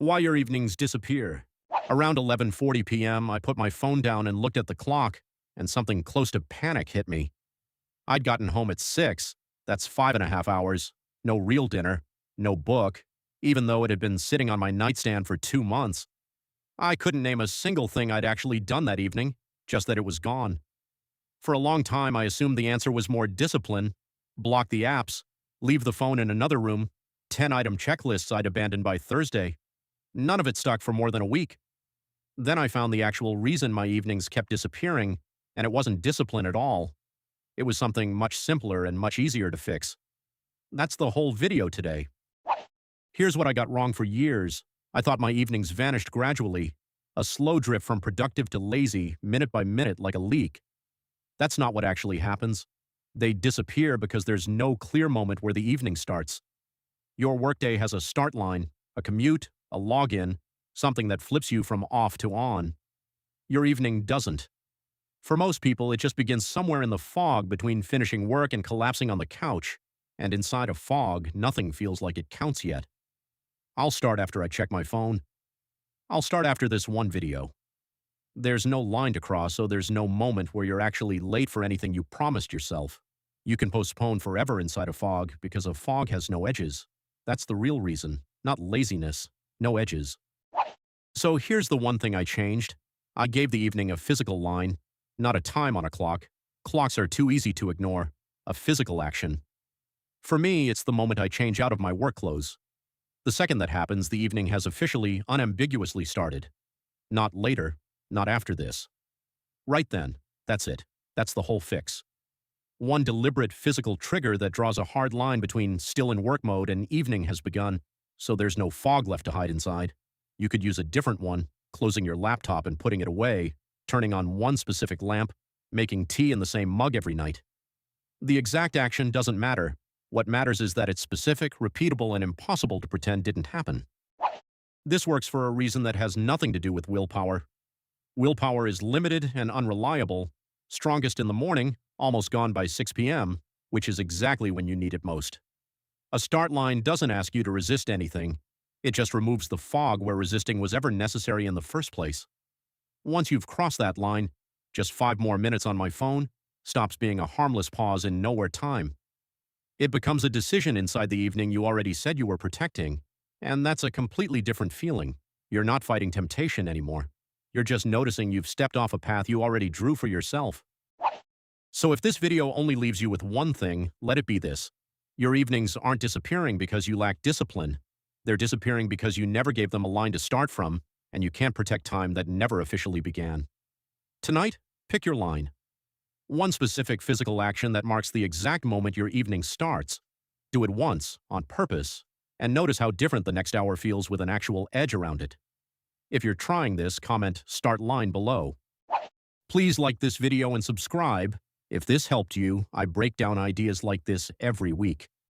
Why your evenings disappear. Around 11:40 p.m., I put my phone down and looked at the clock, and something close to panic hit me. I'd gotten home at 6. That's 5.5 hours. No real dinner. No book. Even though it had been sitting on my nightstand for 2 months. I couldn't name a single thing I'd actually done that evening, just that it was gone. For a long time, I assumed the answer was more discipline. Block the apps. Leave the phone in another room. 10-item checklists I'd abandoned by Thursday. None of it stuck for more than a week. Then I found the actual reason my evenings kept disappearing, and it wasn't discipline at all. It was something much simpler and much easier to fix. That's the whole video today. Here's what I got wrong for years. I thought my evenings vanished gradually, a slow drift from productive to lazy, minute by minute like a leak. That's not what actually happens. They disappear because there's no clear moment where the evening starts. Your workday has a start line, a commute, a login, something that flips you from off to on. Your evening doesn't. For most people, it just begins somewhere in the fog between finishing work and collapsing on the couch, and inside a fog, nothing feels like it counts yet. I'll start after I check my phone. I'll start after this one video. There's no line to cross, so there's no moment where you're actually late for anything you promised yourself. You can postpone forever inside a fog because a fog has no edges. That's the real reason, not laziness, no edges. So here's the one thing I changed. I gave the evening a physical line, not a time on a clock. Clocks are too easy to ignore. A physical action. For me, it's the moment I change out of my work clothes. The second that happens, the evening has officially, unambiguously started. Not later, not after this. Right then, that's it. That's the whole fix. One deliberate physical trigger that draws a hard line between still in work mode and evening has begun, so there's no fog left to hide inside. You could use a different one, closing your laptop and putting it away, turning on one specific lamp, making tea in the same mug every night. The exact action doesn't matter. What matters is that it's specific, repeatable, and impossible to pretend didn't happen. This works for a reason that has nothing to do with willpower. Willpower is limited and unreliable, strongest in the morning, almost gone by 6 p.m., which is exactly when you need it most. A start line doesn't ask you to resist anything. It just removes the fog where resisting was ever necessary in the first place. Once you've crossed that line, just 5 more minutes on my phone stops being a harmless pause in nowhere time. It becomes a decision inside the evening you already said you were protecting, and that's a completely different feeling. You're not fighting temptation anymore. You're just noticing you've stepped off a path you already drew for yourself. So if this video only leaves you with one thing, let it be this. Your evenings aren't disappearing because you lack discipline. They're disappearing because you never gave them a line to start from, and you can't protect time that never officially began. Tonight, pick your line. One specific physical action that marks the exact moment your evening starts. Do it once, on purpose, and notice how different the next hour feels with an actual edge around it. If you're trying this, comment "Start Line" below. Please like this video and subscribe. If this helped you, I break down ideas like this every week.